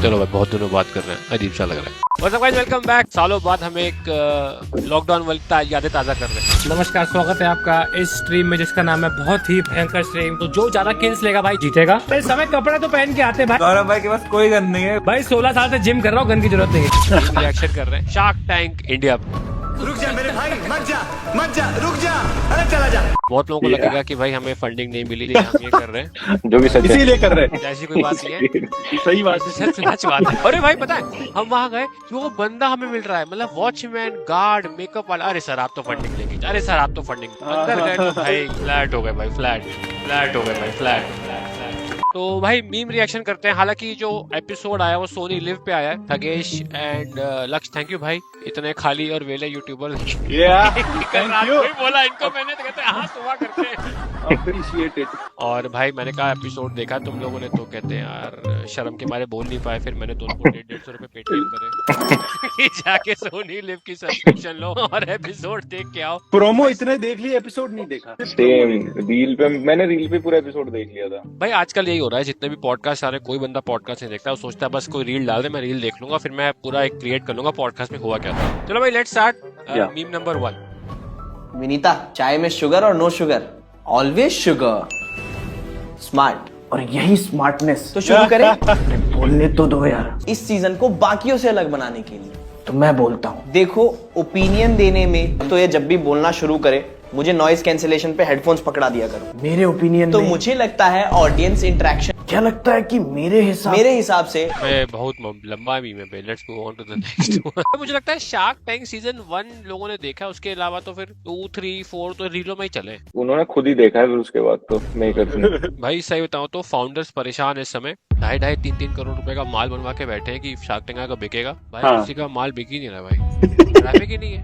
चलो भाई बहुत दिनों बात कर रहे हैं, अजीब सा लग रहा है। What's up guys, welcome back. सालों बाद हम एक लॉकडाउन वाली यादें ताज़ा कर रहे हैं। नमस्कार, स्वागत है आपका इस स्ट्रीम में जिसका नाम है बहुत ही भयंकर स्ट्रीम। तो जो ज्यादा किल्स लेगा भाई जीतेगा। भाई समय कपड़े तो पहन के आते हैं भाई। गौरव भाई के पास कोई गन नहीं है भाई 16 साल से जिम कर रहा हूँ, गन की जरूरत नहीं है। रिएक्शन कर रहे हैं शार्क टैंक इंडिया। रुक जा मेरे भाई, मत जा, रुक जा, अरे चला जा। बहुत लोगों को लगेगा कि भाई हमें फंडिंग नहीं मिली, हम ये कर रहे हैं, जो भी सच इसीलिए कर रहे हैं। ऐसी कोई बात नहीं है, सही बात है, सच बात है। अरे भाई पता है हम वहाँ गए, वो बंदा हमें मिल रहा है, मतलब वॉचमैन, गार्ड, मेकअप वाला। अरे सर आप तो फंडिंग लेंगे, अरे सर आप तो फंडिंग। अंदर गए तो भाई फ्लैट हो गए भाई, फ्लैट हो गए भाई, फ्लैट। तो भाई मीम रिएक्शन करते हैं। हालांकि जो एपिसोड आया वो सोनी लिव पे आया है। थगेश एंड लक्ष्य, थैंक यू भाई, इतने खाली और वेले यूट्यूबर। थैंक यू बोला इनको मैंने, तो कहते हैं हाँ सुबह करते हैं, अप्रिशिएटेड। और भाई मैंने कहा एपिसोड देखा तुम लोगों ने, तो कहते हैं यार शर्म के मारे बोल नहीं पाए। फिर मैंने तो उनको 150 रुपए पेटीएम करे जाके सोनी लिव की सब्सक्रिप्शन लो और एपिसोड देख के आओ। प्रोमो इतने देख लिए, एपिसोड नहीं देखा। सेम रील पे, मैंने रील पे पूरा एपिसोड देख लिया था। भाई आजकल यही हो रहा है, जितने भी पॉडकास्ट आ रहे हैं, कोई बंदा पॉडकास्ट नहीं देखता, वो सोचता है बस कोई रील डाल दे, मैं रील देख लूंगा, फिर मैं पूरा एक क्रिएट कर लूंगा पॉडकास्ट में हुआ क्या था। चलो भाई let's start. Meme number 1। Vinita, चाय में शुगर और no sugar? Always sugar. Smart, और यही स्मार्टनेस। तो शुरू करें? बोलने तो दो यार। इस सीजन को बाकियों से अलग बनाने के लिए तो मैं बोलता हूँ, देखो ओपिनियन देने में तो ये जब भी बोलना शुरू करे मुझे नॉइज कैंसिलेशन पे हेडफोन्स पकड़ा दिया करो। मेरे ओपिनियन तो मुझे लगता है ऑडियंस इंटरेक्शन, क्या लगता है कि मेरे हिसाब से मैं बहुत लंबा मीम है। Let's move on to the next. मुझे लगता है शार्क टैंक सीजन 1 लोगों ने देखा, उसके अलावा तो फिर 2, 3, 4 तो रीलों में ही चले। उन्होंने खुद ही देखा है, फिर उसके बाद तो मेकर्स ने। भाई सही बताऊं तो फाउंडर्स परेशान है इस समय। 2.5, 3 करोड़ रुपए का माल बनवा के बैठे हैं कि शार्क टैंक का बिकेगा। भाई किसी का माल बिक ही नहीं रहा भाई, ट्रैफिक ही नहीं है।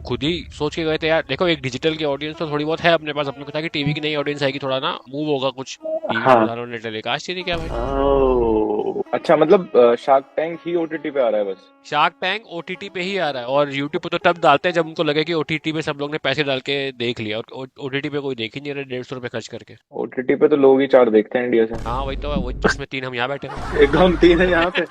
खुद ही सोच के गए थे यार, देखो एक डिजिटल की ऑडियंस तो थोड़ी बहुत है अपने पास, अपने को था कि टीवी की नई ऑडियंस आएगी, थोड़ा ना मूव होगा कुछ। ने टेलीकास्ट ही नहीं किया भाई। अच्छा, मतलब शार्क टैंक ही ओटीटी पे आ रहा है बस? शार्क टैंक ओटीटी पे ही आ रहा है, और यूट्यूब पे तो तब डालते हैं जब उनको लगे कि ओटीटी पे सब लोग ने पैसे डाल के देख लिया, और ओटीटी पे कोई देख ही नहीं रहा 150 रुपए खर्च करके। ओटीटी पे तो लोग ही 4 देखते हैं इंडिया से। हाँ वही तो है, वो जिसमें 3 हम यहाँ बैठे हैं। एक हम 3 है यहाँ पे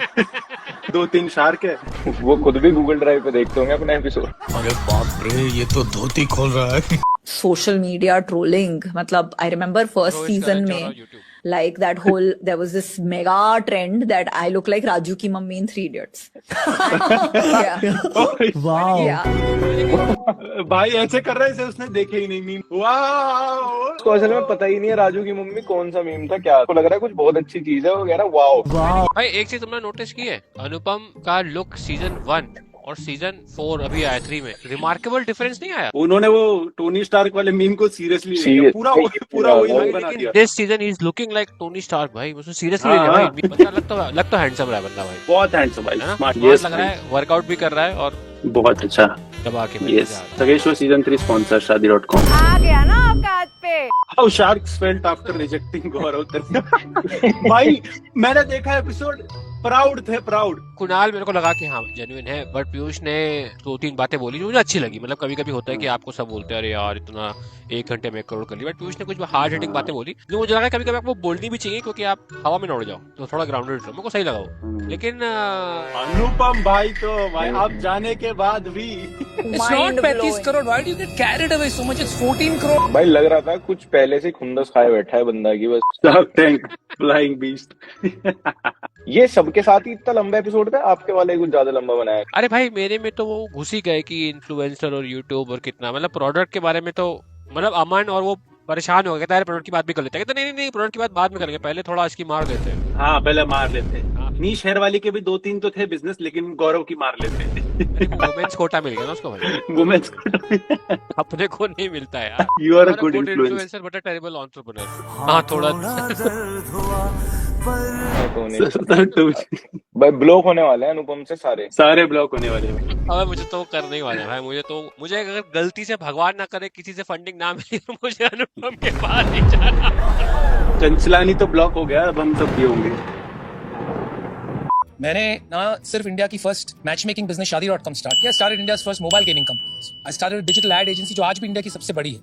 2-3 शार्क है। वो खुद भी गूगल ड्राइव पे देखते होंगे अपने एपिसोड। अरे बाप रे, ये तो धोती खोल रहा है। सोशल मीडिया ट्रोलिंग, मतलब आई रिमेम्बर फर्स्ट सीजन में like that whole, there was this mega trend that I look like Raju ki mummy in 3 Idiots. Wow Yeah. भाई ऐसे कर रहे थे, उसने देखे ही नहीं मीम। वाओ, उसको असल में पता ही नहीं है राजू की मम्मी कौन सा मीम था, क्या लग रहा है कुछ बहुत अच्छी चीज है, वो कह रहा वाओ। भाई एक चीज तुमने नोटिस की है, अनुपम का लुक सीजन 1 और सीजन 4 अभी आया 3 में, रिमार्केबल डिफरेंस नहीं आया। उन्होंने वो टोनी स्टार्क वाले मीम को सीरियसली लिया, पूरा वही मीम बना दिया। This season he is looking like Tony Stark भाई, मुझे सीरियसली ले लिया भाई। बंदा लग तो हैंडसम रहा है बंदा भाई, बहुत हैंडसम भाई, स्मार्ट लग रहा है, वर्कआउट भी कर रहा है और बहुत अच्छा दबा के। यस, तगेश्वर सीजन 3 स्पॉन्सर शादी.com। आ गया ना औकात पे। How sharks felt after rejecting Gaurav. भाई मैंने देखा एपिसोड, प्राउड थे, प्राउड। कुणाल मेरे को लगा कि हाँ जेन्युइन है, बट पीयूष ने 2-3 बातें बोली जो मुझे अच्छी लगी। मतलब कभी कभी होता है कि आपको सब बोलते हैं अरे यार इतना 1 घंटे में 1 करोड़ कर लिया, बट पीयूष ने कुछ हार्ड हिटिंग बातें बोली जो मुझे लगा कभी कभी आपको बोलनी भी चाहिए, क्योंकि आप हवा में न उड़ जाओ, तो थोड़ा ग्राउंडेड रहो। मेरे को सही लगा वो। लेकिन अनुपम भाई तो भाई आप जाने के बाद भी It's not 35 crore. Why do you get carried away so much? It's 14 crore. भाई लग रहा था कुछ पहले से खुंदस खाए बैठा है बंदा की बस। Shark tank flying beast. ये सबके साथ ही इतना लंबा एपिसोड था, आपके वाले कुछ ज्यादा लंबा बनाया? अरे भाई मेरे में तो वो घुस ही गए कि इन्फ्लुएंसर और यूट्यूब और कितना, मतलब प्रोडक्ट के बारे में तो मतलब अमन और वो परेशान हो गए, कहता है प्रोडक्ट की बात भी कर लेते हैं, कहते नहीं प्रोडक्ट की बात बाद में करेंगे, पहले थोड़ा इसकी मार देते हैं। हाँ पहले मार लेते हैं। नीश हेयर वाली के भी 2-3 तो थे बिजनेस, लेकिन गौरव की मार लेते हैं। वुमेन्स कोटा मिल गया ना उसको भाई। वुमेन्स कोटा अपने को नहीं मिलता यार। You are a good influencer but a terrible entrepreneur. हाँ थोड़ा भाई ब्लॉक होने वाले हैं अनुपम से सारे ब्लॉक होने वाले हैं। अब मुझे तो करने ही वाला है भाई, मुझे अगर गलती से भगवान ना करे किसी से फंडिंग ना मिली तो मुझे अनुपम के पास नहीं जाना। चंचलानी तो ब्लॉक हो गया, अब हम सब भी होंगे। मैंने ना सिर्फ इंडिया की फर्स्ट मैच मेकिंग बिजनेस शादी.com स्टार्ट किया। Started India's first mobile gaming company. I started digital ad agency जो आज भी इंडिया की सबसे बड़ी है।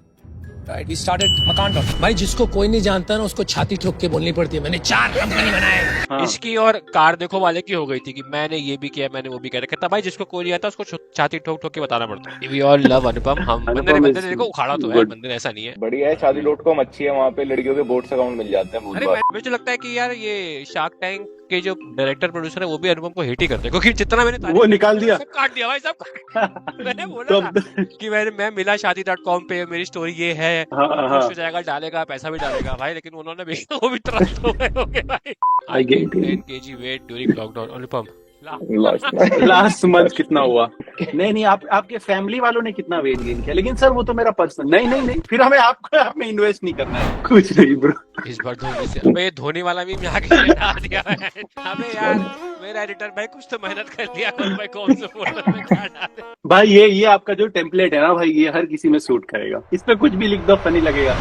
वी स्टार्टेड मकान.com। भाई जिसको कोई नहीं जानता ना उसको छाती ठोक के बोलनी पड़ती है, मैंने 4 कंपनी बनाए। इसकी और कार देखो वाले की हो गई थी कि मैंने ये भी किया, मैंने वो भी किया। कहता भाई जिसको कोई नहीं आता उसको छाती ठोक ठोक के बताना पड़ता है। वी ऑल लव अनुपम। हम बंदे ने देखो उखाड़ा तो है, बंदे ने ऐसा नहीं है। बढ़िया है, शादी.com अच्छी है, वहाँ पे लड़कियों के बोट्स अकाउंट मिल जाते हैं। अरे मुझे लगता है कि यार ये शार्क टैंक के जो डायरेक्टर प्रोड्यूसर है वो भी अनुपम को हेट ही करते हैं, क्योंकि जितना मैंने वो निकाल दिया, सब काट दिया भाई, सब मैंने बोला था कि मैं मिला शादी.com पे, मेरी स्टोरी ये है, खुश हो जाएगा, डालेगा, पैसा भी डालेगा भाई, लेकिन उन्होंने भी वो भी ट्रस्ट हो गए भाई। I get it. 10 kg weight during lockdown। Anupam last month कितना हुआ? नहीं आपके फैमिली वालों ने कितना वेट गेन किया? लेकिन सर वो तो मेरा पर्सनल नहीं, फिर हमें आपको आप में इन्वेस्ट नहीं करना है, कुछ नहीं ब्रो। इस बार धोनी से अबे धोनी वाला भी यहाँ के लिए डाल दिया है। अबे यार मेरा एडिटर भाई कुछ तो मेहनत कर लिया भाई, कौन से फोटो में क्या डाले भाई। ये आपका जो टेम्पलेट है ना भाई, ये हर किसी में सूट करेगा, इस पे कुछ भी लिख दो फनी लगेगा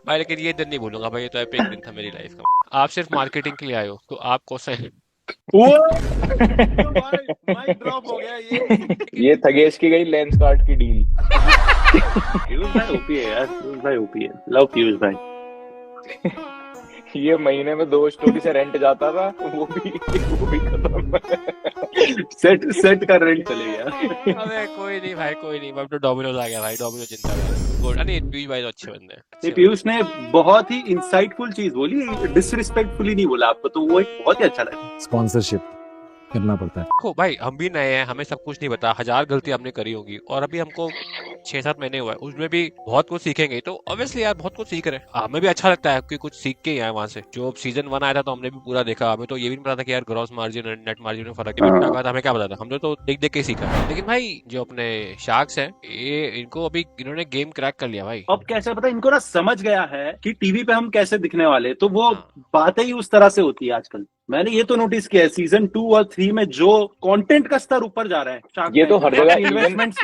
भाई। लेकिन ये दिन नहीं भूलूंगा भाई, ये तो एपिक दिन था मेरी लाइफ का। आप सिर्फ मार्केटिंग के लिए आए हो तो आपको सही वो माइक ड्रॉप हो गया ये थगेश की गई लेंस कार्ड की डील। पीयूष भाई ओपी है यार, पीयूष भाई ओपी है, लव पीयूष भाई। ये महीने में 2 स्टोरी से रेंट जाता था, वो भी खत्म। सेट का रेंट चले गया। अबे कोई नहीं भाई, कोई नहीं। अब तो डोमिनोज आ गया भाई, डोमिनोज जिंदाबाद। अरे पीयूष भाई तो अच्छे बंदे हैं। पीयूष ने बहुत ही इंसाइटफुल चीज बोली, डिसरिस्पेक्टफुली नहीं बोला आपको, तो वो एक बहुत ही अच्छा लगा। स्पॉन्सरशिप करना पड़ता है। देखो भाई हम भी नए हैं, हमें सब कुछ नहीं पता, 1000 गलती हमने करी होगी, और अभी हमको 6-7 महीने हुआ है, उसमें भी बहुत कुछ सीखेंगे। तो ऑब्वियसली यार बहुत कुछ सीख रहे हैं, हमें भी अच्छा लगता है कि कुछ सीख के ही आए वहां से। जो सीजन 1 आया था तो हमने भी पूरा देखा, हमें तो ये भी नहीं पता था कि यार ग्रॉस मार्जिन और नेट मार्जिन में फर्क है, हमें क्या पता था, हमने तो देख देख के सीखा। लेकिन भाई जो अपने शार्क्स हैं, ये इनको अभी इन्होंने गेम क्रैक कर लिया भाई। अब कैसे पता, इनको ना समझ गया है कि टीवी पे हम कैसे दिखने वाले, तो वो बातें ही उस तरह से होती है आजकल। मैंने ये तो नोटिस किया है सीजन 2 और 3 में जो कंटेंट का स्तर ऊपर जा रहा है। ये तो हर जगह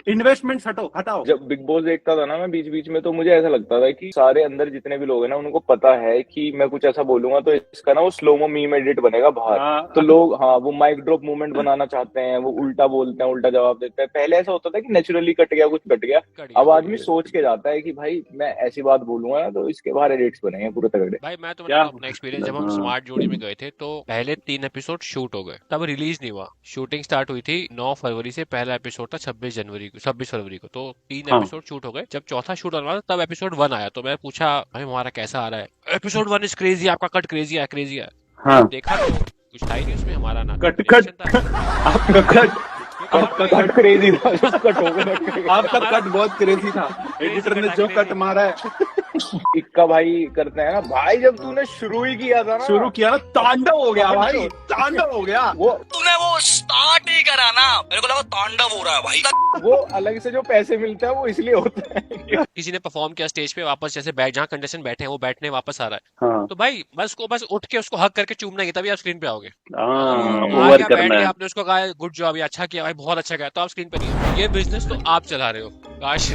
इन्वेस्टमेंट हटाओ। जब बिग बॉस देखता था ना मैं बीच बीच में, तो मुझे ऐसा लगता था कि सारे अंदर जितने भी लोग हैं ना, उनको पता है कि मैं कुछ ऐसा बोलूंगा तो इसका ना वो स्लोमो मीम एडिट बनेगा बाहर। तो लोग वो माइक ड्रॉप मूवमेंट बनाना चाहते हैं, वो उल्टा बोलते हैं, उल्टा जवाब देते हैं। पहले ऐसा होता था कि नेचुरली कट गया, कुछ कट गया। अब आदमी सोच के जाता है कि भाई मैं ऐसी बात बोलूंगा ना तो इसके बाहर एडिट्स बनेंगे पूरे तगड़े। भाई मैं तो अपना एक्सपीरियंस, जब हम स्मार्ट जोड़ी में गए थे तो पहले 3 एपिसोड शूट हो गए, तब रिलीज नहीं हुआ। शूटिंग स्टार्ट हुई थी 9 फरवरी से, पहला एपिसोड था 26 फरवरी को, तो 3 एपिसोड शूट हो गए। जब चौथा शूट होने वाला तब एपिसोड 1 आया, तो मैं पूछा भाई हमारा कैसा आ रहा है? एपिसोड 1 इज क्रेजी, आपका कट क्रेजी है। देखा तो कुछ था ही नहीं उसमें हमारा ना कट आपका कट क्रेजी था, आपका कट बहुत क्रेजी था। एडिटर ने जो कट मारा है इक्का भाई करते हैं ना भाई, जब तूने शुरू किया ना तांडव हो गया भाई, तांडव हो गया। वो तूने वो स्टार्ट ही करा ना, मेरे को लगा तांडव हो रहा है भाई। वो अलग से जो पैसे मिलते हैं वो इसलिए होता है। किसी ने परफॉर्म किया स्टेज पे, वापस जैसे जहाँ कंटेस्टेंट बैठे हैं वो बैठने वापस आ रहा है। हाँ। तो भाई बस उठ के उसको हक करके चूमना ही, तभी आप स्क्रीन पे आओगे। ओवर करना है। आपने उसको कहा गुड जॉब, ये अच्छा किया भाई, बहुत अच्छा किया, तो आप स्क्रीन पे नहीं हो। ये बिजनेस तो आप चला रहे हो काश।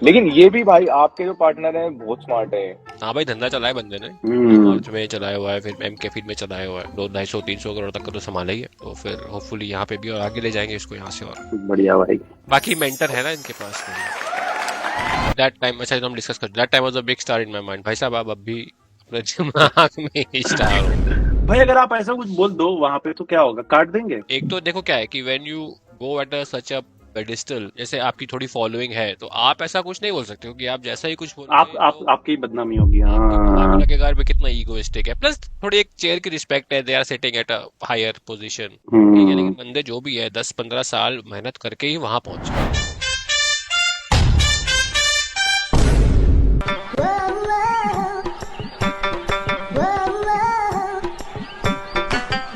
लेकिन ये भी भाई आपके जो पार्टनर है बहुत स्मार्ट है। हाँ भाई धंधा चलाया बंदे ने, मार्च में चलाया हुआ है, फिर एमके फीड में चलाया हुआ है, 200-250-300 करोड़ तक का तो संभाला ही है। तो फिर होपफुली यहाँ पे भी और आगे ले जाएंगे इसको यहाँ से। और बढ़िया भाई, बाकी मेंटर है ना इनके पास। दैट टाइम, अच्छा हम डिस्कस कर, that time was a big star in my mind. भाई साहब आप अब भी अपने दिमाग में स्टार हो भाई। अगर आप ऐसा कुछ बोल दो वहाँ पे तो क्या होगा, काट देंगे। एक तो देखो क्या है कि when you go at such a pedestal, जैसे आपकी थोड़ी फॉलोइंग है तो आप ऐसा कुछ नहीं बोल सकते, क्योंकि आप जैसा ही कुछ बोल आपकी बदनामी होगी। हाँ लगेगा में कितना ईगोइस्टिक है। प्लस थोड़ी एक चेयर की रिस्पेक्ट है, they are sitting at a higher position, ठीक है। लेकिन बंदे जो भी है 10-15 साल मेहनत करके ही वहां पहुंचे।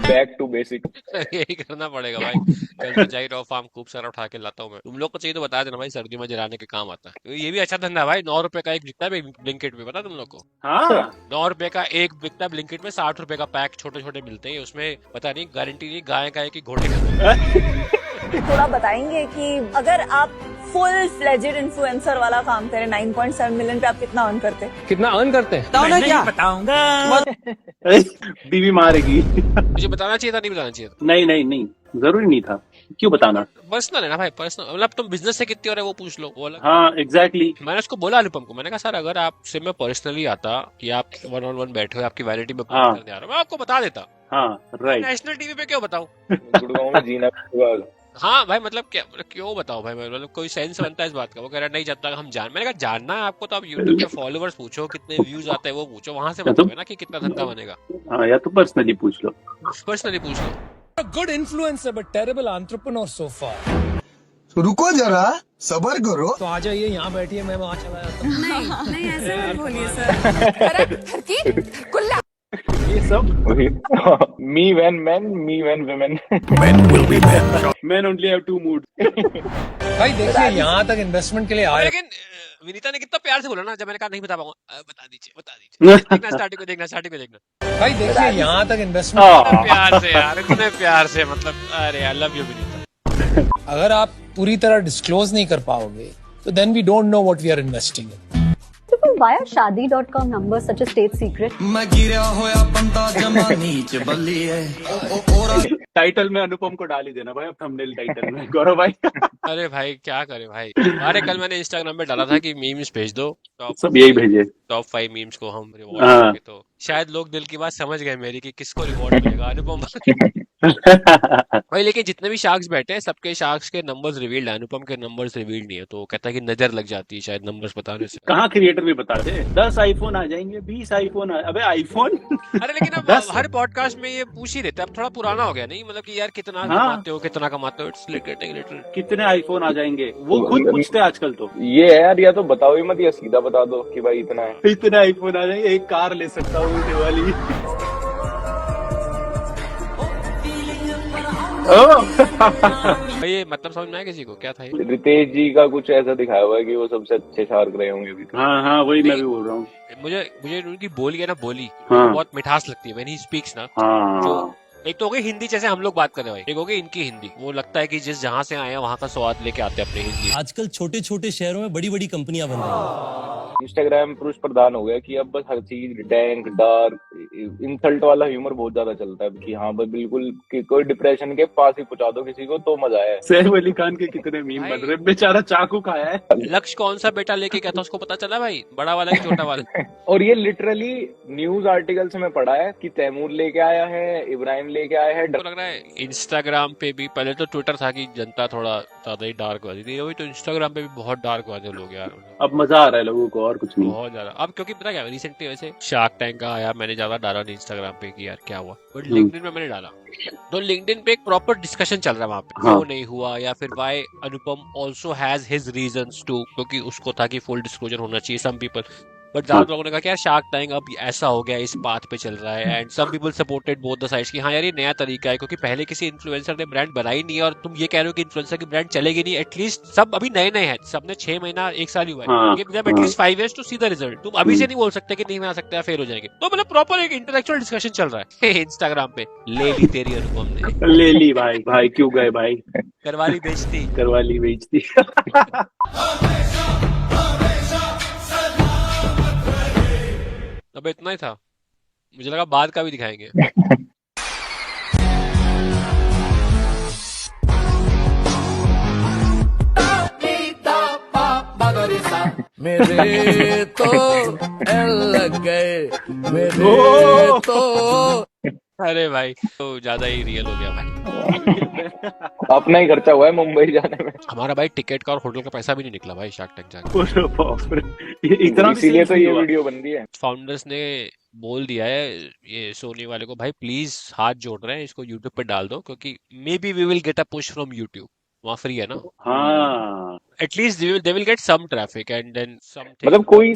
बैक टू बेसिक यही करना पड़ेगा भाई। कल जाई रहो फार्म खूब सारा उठा के लाता हूँ मैं। तुम लोग को चाहिए तो बता देना भाई, सर्दी में जलाने के काम आता है। तो ये भी अच्छा धंधा है भाई। 9 रुपए का एक बिकता है ब्लिंकिट में, पता तुम लोग को? हाँ 9 रुपए का एक बिकता है ब्लिंकिट में, 60 रुपए का पैक छोटे छोटे मिलते हैं। उसमें पता नहीं गारंटी नहीं गाय का है कि घोड़े का। थोड़ा बताएंगे कि अगर आप फुल फ्लेजेड इन्फ्लुएंसर वाला काम करें 9.7 मिलियन पे आप कितना अर्न करते हैं? कितना अर्न करते हैं मैं नहीं बताऊंगा। बीवी मारेगी। मुझे बताना चाहिए था, नहीं बताना चाहिए था? नहीं जरूरी नहीं था। क्यों बताना? पर्सनल है ना भाई, पर्सनल, मतलब तुम बिजनेस से कितनी हो रहे वो पूछ लो, वो अलग। हाँ एग्जैक्टली। मैंने उसको बोला अनुपम को, मैंने कहा सर अगर आपसे मैं पर्सनली आता कि आप 1-on-1 बैठे हो, आपकी वैलिटी में हाँ। करने आ रहा हूँ, मैं आपको बता देता। हाँ राइट। नेशनल टीवी पे क्यों बताऊं? गुड़गांव में जीना होगा। हाँ भाई, मतलब क्या, मतलब क्यों बताओ भाई, मतलब कोई सेंस बनता है इस बात का? वो कह रहा है नहीं, जब तक हम जान, मैंने कहा जानना है आपको तो आप यूट्यूब के फॉलोअर्स पूछो, कितने व्यूज आते हैं वो पूछो, वहां से बताओगे ना कि कितना धंधा बनेगा। हाँ या तो पर्सनली पूछ लो। पर्सनली पूछ लो। Good influencer but terrible entrepreneur so far. रुको जरा, सबर करो। तो आ जाइए, यहाँ बैठिए, मैं वहाँ चला जाता हूँ। नहीं ऐसे मत बोलिए सर। ये सब me when man, me when women. Man only have to mood. भाई देखिए, यहाँ तक इन्वेस्टमेंट के लिए आए। लेकिन विनीता ने कितना प्यार से बोला ना, जब मैंने कहा नहीं बता पाऊंगा, बता दीजिए बता दीजिए, देखना स्टार्टिंग में, देखना स्टार्टिंग में, देखना भाई देखिए, यहाँ तक इन्वेस्टमेंट। इतना प्यार से यार, इतने प्यार से, मतलब अरे आई लव यू विनीता। अगर आप पूरी तरह डिस्क्लोज नहीं कर पाओगे तो then we don't know what we are investing in. Why are Shaadi.com numbers such a state secret? मैं गिरा होया बंदा जमा नीच बल्ली है। टाइटल में अनुपम को डाल ही देना भाई, अब थंबनेल टाइटल में गौरव भाई। अरे भाई क्या करे भाई, अरे कल मैंने इंस्टाग्राम पे डाला था कि मीम्स भेज दो, सब यही भेजे। टॉप 5 मीम्स को हम रिवॉर्ड हाँ। करेंगे, तो शायद लोग दिल की बात समझ गए मेरी कि किसको रिवॉर्ड मिलेगा, अनुपम। भाई लेकिन जितने भी शार्क्स बैठे हैं सबके शार्क्स के नंबर्स रिवील्ड है, अनुपम के नंबर्स रिवील्ड नहीं है, तो कहता है कि नजर लग जाती है शायद नंबर्स बताने से। कहाँ क्रिएटर भी बताते हैं 10 आईफोन आ जाएंगे, 20 आईफोन अबे आईफोन। अरे लेकिन अब 10 हर पॉडकास्ट में ये पूछ ही रहता है, अब थोड़ा पुराना हो गया नहीं, मतलब कि यार कितना हाँ। कमाते हो, कितना कमाते हो, इट्स गेटिंग लिटिल। कितने आईफोन आ जाएंगे वो खुद पूछते हैं आजकल तो। ये है यार, या तो बताओ ही मत या सीधा बता दो कि भाई इतना है। इतने आईफोन आ जाएंगे, एक कार ले सकता हूँ उल्टे वाली। भाई ये मतलब समझ में आया किसी को क्या था ये? रितेश जी का कुछ ऐसा दिखाया हुआ है कि वो सबसे अच्छे शार्क रहे होंगे अभी तक। हाँ हाँ वही मैं भी बोल रहा हूँ। मुझे मुझे उनकी बोली है ना, बोली हाँ। बहुत मिठास लगती है व्हेन ही स्पीक्स ना। हाँ जो एक तो हो गई हिंदी जैसे हम लोग बात कर रहे हैं भाई, एक हो गई इनकी हिंदी, वो लगता है कि जिस जहाँ से आए हैं वहाँ का स्वाद लेके आते हैं अपनी हिंदी। आजकल छोटे छोटे शहरों में बड़ी बड़ी कंपनियां बन रही हैं। इंस्टाग्राम पुरुष प्रधान हो गया कि अब बस हर चीज डैंक डार्क इंसल्ट वाला ह्यूमर बहुत ज्यादा चलता है कि हाँ बस बिल्कुल कि कोई डिप्रेशन के पास ही पहुंचा दो किसी को तो मजा है। सैफ अली खान के कितने मीम बन रहे, बेचारा चाकू खाया है। लक्ष्य कौन सा बेटा लेके गया था उसको पता चला भाई, बड़ा वाला कि छोटा वाला? और ये लिटरली न्यूज आर्टिकल्स में पढ़ा है कि तैमूर लेके आया है, इब्राहिम लेके आया है। तो लग रहा है इंस्टाग्राम पे भी, पहले तो ट्विटर था कि जनता थोड़ा ज्यादा ही डार्क वादी थी, अभी तो इंस्टाग्राम पे भी बहुत डार्क वादे लोग यार, अब मजा आ रहा है लोगों को और कुछ नहीं। बहुत ज्यादा। अब क्योंकि पता क्या रिसेंटली वैसे शार्क टैंक का आया, मैंने ज्यादा डाला नहीं इंस्टाग्राम पे कि यार क्या हुआ, बट लिंक्डइन में मैंने डाला, तो लिंक्डइन पे एक प्रॉपर डिस्कशन चल रहा है वहाँ पे, क्यों नहीं हुआ, या फिर why Anupam also has his reasons too, क्योंकि उसको था कि फुल डिस्क्लोजर होना चाहिए सम पीपल, बट ज्यादा लोगों ने कहा कि यार शार्क टैंक अब ऐसा हो गया, इस बात पे चल रहा है, and some people supported both the sides कि हाँ यार ये नया तरीका है, क्योंकि पहले किसी इन्फ्लुएंसर ने ब्रांड बनाई नहीं है, और तुम ये कह रहे हो कि इन्फ्लुएंसर की ब्रांड चलेगी नहीं, एटलीस्ट सब अभी नए नए हैं, सबने 6 महीना 1 साल ही हुआ है, give them at least 5 years to see the result. तुम अभी से नहीं बोल सकते कि नहीं बना सकते या फेल हो जाएंगे, तो मतलब प्रॉपर एक इंटेलेक्चुअल डिस्कशन चल रहा है इंस्टाग्राम पे। ले ली तेरी अनुपम ने, ले ली भाई, भाई क्यों गए भाई, करवाली बेचती, करवाली बेचती। अब इतना ही था, मुझे लगा बाद का भी दिखाएंगे। मेरे तो लग गए, मेरे तो। अरे भाई तो ज्यादा ही रियल हो गया भाई। अपना ही खर्चा हुआ है मुंबई जाने में। हमारा भाई टिकट का और होटल का पैसा भी नहीं निकला भाई शार्क टैंक जाके। इतना इसीलिए तो ये वीडियो बन रही है। फाउंडर्स ने बोल दिया है ये सोनी वाले को, भाई प्लीज हाथ जोड़ रहे हैं, इसको यूट्यूब पे डाल दो, क्योंकि maybe we will get a push from YouTube, वहाँ फ्री है ना। हाँ at least they will get some traffic and then something. मतलब कोई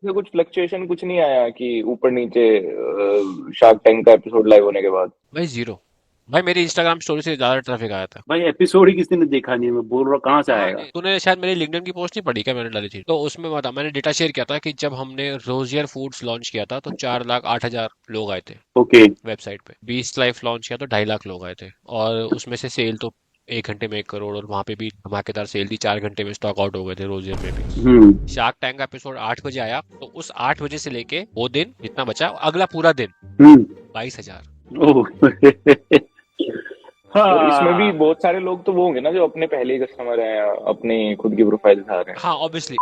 कुछ फ्लक्चुएशन कुछ नहीं आया कि ऊपर नीचे शार्क टैंक का एपिसोड लाइव होने के बाद? भाई जीरो। भाई मेरी इंस्टाग्राम स्टोरी से ज्यादा ट्रैफिक आया था भाई, एपिसोड ही किसी ने देखा नहीं, मैं बोल रहा कहाँ से आएगा। तूने शायद मेरी लिंक्डइन की पोस्ट नहीं पढ़ी क्या, मैंने डाली थी, तो उसमें बता, मैंने डेटा शेयर किया था कि जब हमने रोजियर फूड्स लॉन्च किया था तो 4,08,000 लोग आए थे ओके वेबसाइट पे, 20 लाइफ लॉन्च किया तो 2.5 लाख लोग आए थे, और उसमें से सेल तो 1 घंटे में 1 करोड़, और वहाँ पे भी धमाकेदार सेल थी, 4 घंटे में स्टॉक आउट हो गए थे रोजियर में भी। शार्क टैंक का एपिसोड 8 बजे आया, तो उस 8 बजे से लेके वो दिन जितना बचा, अगला पूरा दिन 22,000। और इसमें भी बहुत सारे लोग तो वो होंगे ना जो अपने पहले ही कस्टमर हैं, अपने खुद की प्रोफाइल दिखा रहे हैं। हाँ ऑब्वियसली।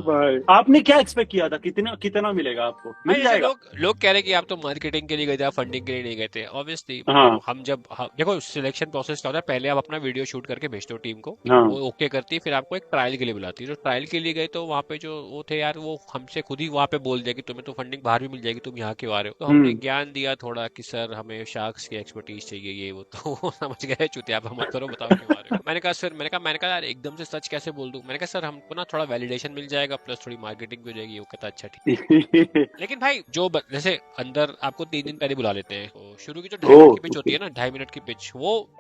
भाई आपने क्या एक्सपेक्ट किया था, कितना कितना मिलेगा आपको? मिल जैसे जाएगा? लोग कह रहे हैं कि आप तो मार्केटिंग के लिए गए थे, आप फंडिंग के लिए नहीं गए थे। ऑब्वियसली हाँ। हम जब देखो सिलेक्शन प्रोसेस क्या होता है, पहले आप अपना वीडियो शूट करके भेजते हो टीम को, हाँ। वो ओके करती है, फिर आपको एक ट्रायल के लिए बुलाती है। तो ट्रायल के लिए गए तो वहाँ पे जो वो थे यार, वो हमसे खुद ही वहाँ पे बोल दिया कि तुम्हें तो फंडिंग बाहर भी मिल जाएगी, तुम यहाँ क्यों आ रहे हो। तो हमने ज्ञान दिया थोड़ा कि सर हमें शार्क्स की एक्सपर्टीज चाहिए ये वो, तो वो समझ गए चुतिया आप मत करो, बताओ क्यों आ रहे हो। मैंने कहा यार एकदम से सच कैसे बोल दूं। मैंने कहा सर हमको ना थोड़ा वैलिडेशन मिल जाएगा, प्लस थोड़ी मार्केटिंग भी हो जाएगी। वो कहता अच्छा ठीक। लेकिन भाई जो जैसे अंदर आपको 3 दिन पहले बुला लेते हैं, तो शुरू की जो 2.5 मिनट की पिच होती है ना, 2.5 मिनट की पिच, वो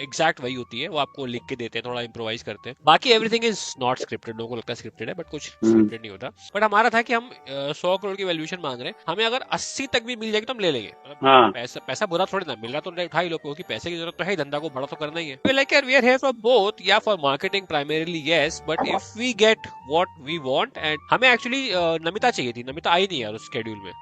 एग्जैक्ट वही होती है। वो आपको लिख के देते हैं, थोड़ा इम्प्रोवाइज करते हैं। बाकी एवरीथिंग इज नॉट स्क्रिप्टेड। लोगों को लगता है स्क्रिप्टेड है, बट कुछ स्क्रिप्टेड नहीं होता। बट हमारा था कि हम 100 करोड़ की वैल्यूएशन मांग रहे हैं, हमें अगर 80 तक भी मिल जाएगी तो हम ले लेंगे। मतलब पैसा बुरा थोड़ी ना, मिल रहा तो उठा ही लो, क्योंकि पैसे की जरूरत तो है, धंधा को बड़ा तो करना ही है। Like we are here for both, या for marketing primarily yes, but if we get what we want. And हमें एक्चुअली नमिता चाहिए थी, नमिता आई नहीं यार उस शेड्यूल में।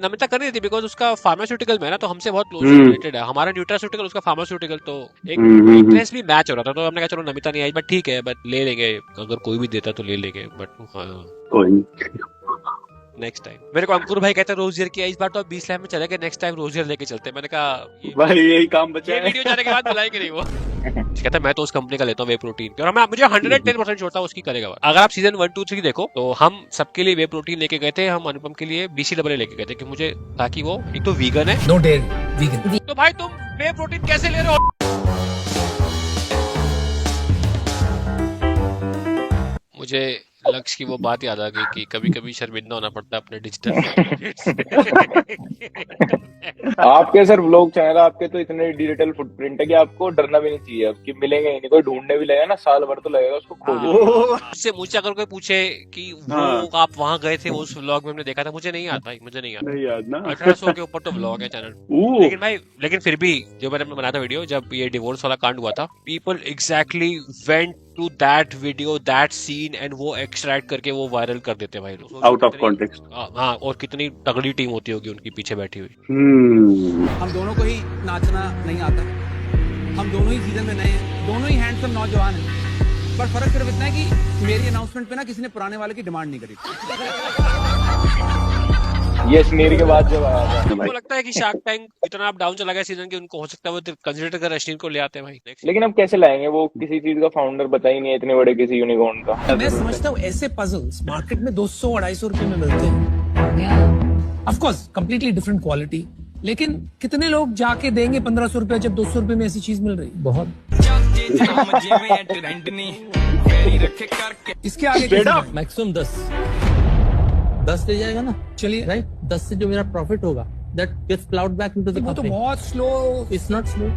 नमिता कर रही थी बिकॉज उसका फार्मास्यूटिकल में ना, तो हमसे बहुत क्लोज रिलेटेड है। हमारा न्यूट्रास्यूटिकल, उसका फार्मास्यूटिकल, तो एक इंटरेस्ट भी मैच हो रहा था। तो हमने कहा चलो नमिता नहीं आई, बट ठीक है, बट ले लेंगे, अगर कोई भी देता तो ले लेंगे। बट नेक्स्ट टाइम मेरे को अंकुर भाई कहते हैं रोजियर की इस बार तो 20 लाख में चले गए, नेक्स्ट टाइम रोजियर लेके चलते हैं। मैंने कहा भाई यही काम बचा है। वीडियो जाने के बाद बुलाएंगे नहीं वो। कहता है मैं तो उस कंपनी का लेता हूँ वे प्रोटीन, और मुझे 110% छोड़ता हूँ उसकी करेगा। अगर आप सीजन 1, 2, 3 देखो तो हम सबके लिए वे प्रोटीन लेके गए थे। हम अनुपम के लिए BCAA लेके गए थे कि मुझे, ताकि वो एक तो वीगन है, नो डेयरी वीगन। तो भाई तुम वे प्रोटीन कैसे ले रहे हो? मुझे लक्ष्य की वो बात याद आ गई कि कभी कभी शर्मिंदा होना पड़ता है अपने डिजिटल। आपके सर व्लॉग चैनल, आपके तो इतने डिजिटल फुटप्रिंट है कि आपको डरना भी नहीं चाहिए अब कि मिलेंगे ही नहीं। कोई ढूंढने भी लगेगा ना, साल भर तो लगेगा उसको खोजने। उससे मुझसे अगर कोई पूछे कि वो आप वहाँ गए थे, उस व्लॉग में हमने देखा था, मुझे नहीं याद भाई, मुझे नहीं याद ना। 1800 के ऊपर तो व्लॉग है चैनल। लेकिन फिर भी जो मैंने बनाया था वीडियो, जब ये डिवोर्स वाला कांड हुआ था, people exactly went to that video, that scene, and वो एक्सट्रैक्ट करके वो वायरल कर देते हैं भाई लोग, आउट ऑफ कॉन्टेक्स्ट। हाँ, और कितनी तगड़ी टीम होती होगी उनकी पीछे बैठी हुई। हम दोनों को ही नाचना नहीं आता, हम दोनों ही सीजन में नए हैं, दोनों ही हैंडसम नौजवान हैं, पर फर्क सिर्फ इतना है कि मेरी अनाउंसमेंट पे ना किसी ने पुराने वाले की डिमांड नहीं करी। ये स्नीर के बाद जब आया था, मुझे लगता है कि शार्क टैंक इतना आप डाउन चला गया सीजन की, उनको हो सकता है वो कंसिडर कर रश्मि को ले आते हैं भाई। लेकिन अब कैसे लाएंगे, वो किसी चीज का फाउंडर बता ही नहीं है, इतने बड़े किसी यूनिकॉर्न का। मैं समझता हूँ ऐसे पजल्स मार्केट में 200-250 रुपए में मिलते हैं। Of course completely different quality, लेकिन कितने लोग जाके देंगे 1500 रुपए जब 200 रुपए में ऐसी चीज मिल रही? बहुत। इसके आगे मैक्सिमम 10 ले जाएगा ना, चलिए राइट। 10 से जो मेरा प्रॉफिट होगा that gets plowed back into the वो तो company. बहुत स्लो। It's not slow.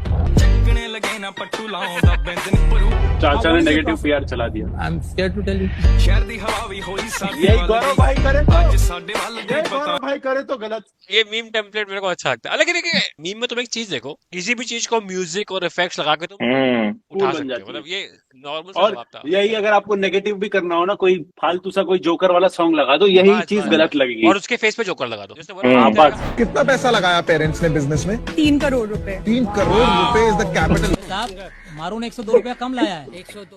चाचा ने नेगेटिव PR चला दिया। I'm scared to tell you. यही गौरव भाई करे तो गलत। ये मीम टेम्पलेट मेरे को अच्छा लगता है। लेकिन मीम में तुम एक चीज देखो, किसी भी चीज को म्यूजिक और इफेक्ट्स लगा के तुम उठा सकते हो, मतलब ये नॉर्मल सा जवाब था। यही अगर आपको नेगेटिव भी करना हो ना, कोई फालतू सा कोई जोकर वाला सॉन्ग लगा दो, यही चीज गलत लगेगी, और उसके फेस पे जोकर लगा दो। जैसे कितना पैसा लगाया पेरेंट्स ने बिजनेस में? 3 करोड़ रुपए। 3 करोड़ रुपए इज द कैपिटल। साहब मारू ने 102 रुपया कम लाया है। 102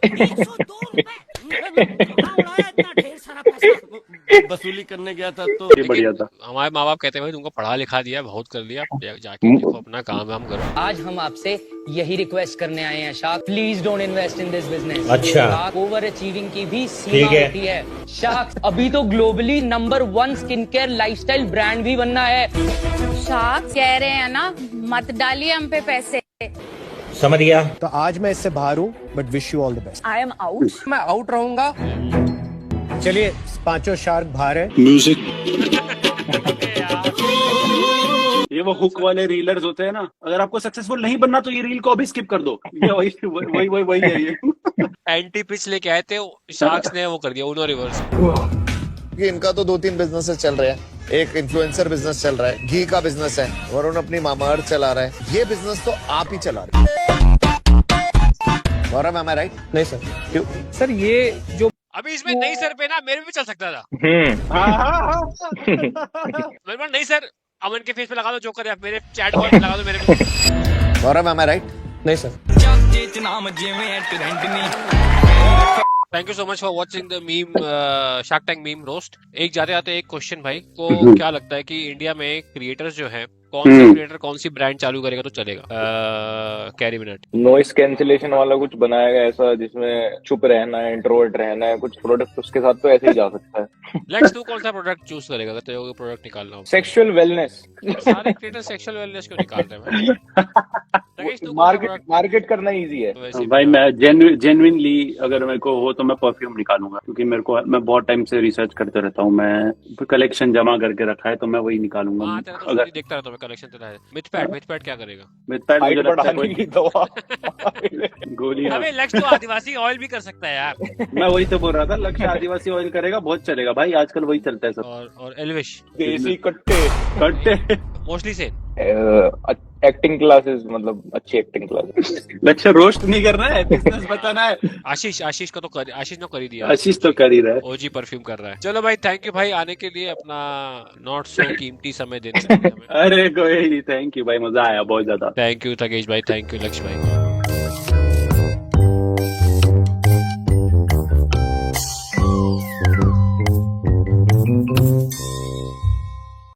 वसूली करने गया था तो ये बढ़िया था। हमारे माँ बाप कहते हैं भाई तुमको पढ़ा लिखा दिया, बहुत कर लिया, जाके देखो अपना काम वाम करो। आज हम आपसे यही रिक्वेस्ट करने आए हैं shark, please don't invest in this business. अच्छा, ओवर अचीविंग की भी सीमा होती है। शार्क अभी तो globally number 1 skin care lifestyle brand भी बनना है। शार्क कह रहे हैं ना, मत डालिए हम पे पैसे। समझ गया। तो आज मैं इससे बाहर हूँ, but wish you all the best. I am out. मैं आउट रहूंगा। चलिए, 5 शार्क बाहर है। ये वो हुक वाले रीलर्स होते हैं ना, अगर आपको सक्सेसफुल नहीं बनना तो ये रील को अभी स्किप कर दो। ये वही है ये। एंटी पिच लेके आए थे शार्क्स ने, वो कर दिया उन्होंने रिवर्स। इनका तो 2-3 बिजनेस चल रहे हैं। एक इन्फ्लुएंसर बिजनेस चल रहा है, घी का बिजनेस है, वरुण अपनी मामा अर्थ चला रहा है। ये बिजनेस तो आप ही चला रहे हैं। गौरव am I right? नहीं सर, क्यों? सर ये जो अभी इसमें नहीं सर पे ना मेरे भी चल सकता था। मेरे पास नहीं सर, अमन के फेस पे लगा दो जोकर, या मेरे चैट बॉक्स पे लगा दो मेरे पे। गौरव am I right? नहीं sir. Thank you so much for watching the meme shark tank meme roast. एक जाते जाते एक क्वेश्चन भाई को, क्या लगता है कि इंडिया में क्रिएटर्स जो हैं, कौन सी क्रिएटर कौन सी ब्रांड चालू करेगा तो चलेगा? Carry minute. नॉइस कैंसिलेशन वाला कुछ बनाएगा ऐसा जिसमें चुप रहना है, इंट्रोवर्ट रहना है, कुछ प्रोडक्ट उसके साथ तो ऐसे ही जा सकता है। लेट्स तू कौन सा प्रोडक्ट चूज करेगा अगर तेरे को प्रोडक्ट निकालना हो? Sexual wellness. सारे क्रिएटर सेक्सुअल वेलनेस क्यों निकालते हैं भाई? तगेश, तू मार्केट करना इजी है भाई। मैं जेन्युइनली अगर मेरे को हो तो मैं परफ्यूम निकालूंगा, क्योंकि मेरे को, मैं बहुत टाइम से रिसर्च करते रहता हूँ, मैं कलेक्शन जमा करके रखा है, तो मैं वही निकालूंगा। हाँ, तेरा तो अगर देखता रहता हूँ कलेक्शन तेरा है। मिथपैट क्या करेगा? मिथपैट मुझे लगता है कोई दवा गोलियां। अबे लक्ष्य तो आदिवासी ऑयल भी कर सकता है यार। मैं वही तो बोल रहा था, लक्ष्य आदिवासी ऑयल करेगा, बहुत चलेगा भाई, आजकल वही चलता है सब। और एल्विश देसी कट्टे मोस्टली से एक्टिंग क्लासेस, मतलब अच्छी एक्टिंग क्लासेस। लक्ष्य रोस्ट नहीं करना है, बिजनेस बताना है। आशीष को तो आशीष ने कर ही दिया। आशीष तो कर ही रहा है, ओजी परफ्यूम कर रहा है। चलो भाई, थैंक यू भाई आने के लिए, अपना नॉट सो कीमती समय देने के लिए। अरे कोई नहीं, थैंक यू भाई, मजा आया बहुत ज्यादा। थैंक यू तगेश भाई, थैंक यू लक्ष्य भाई।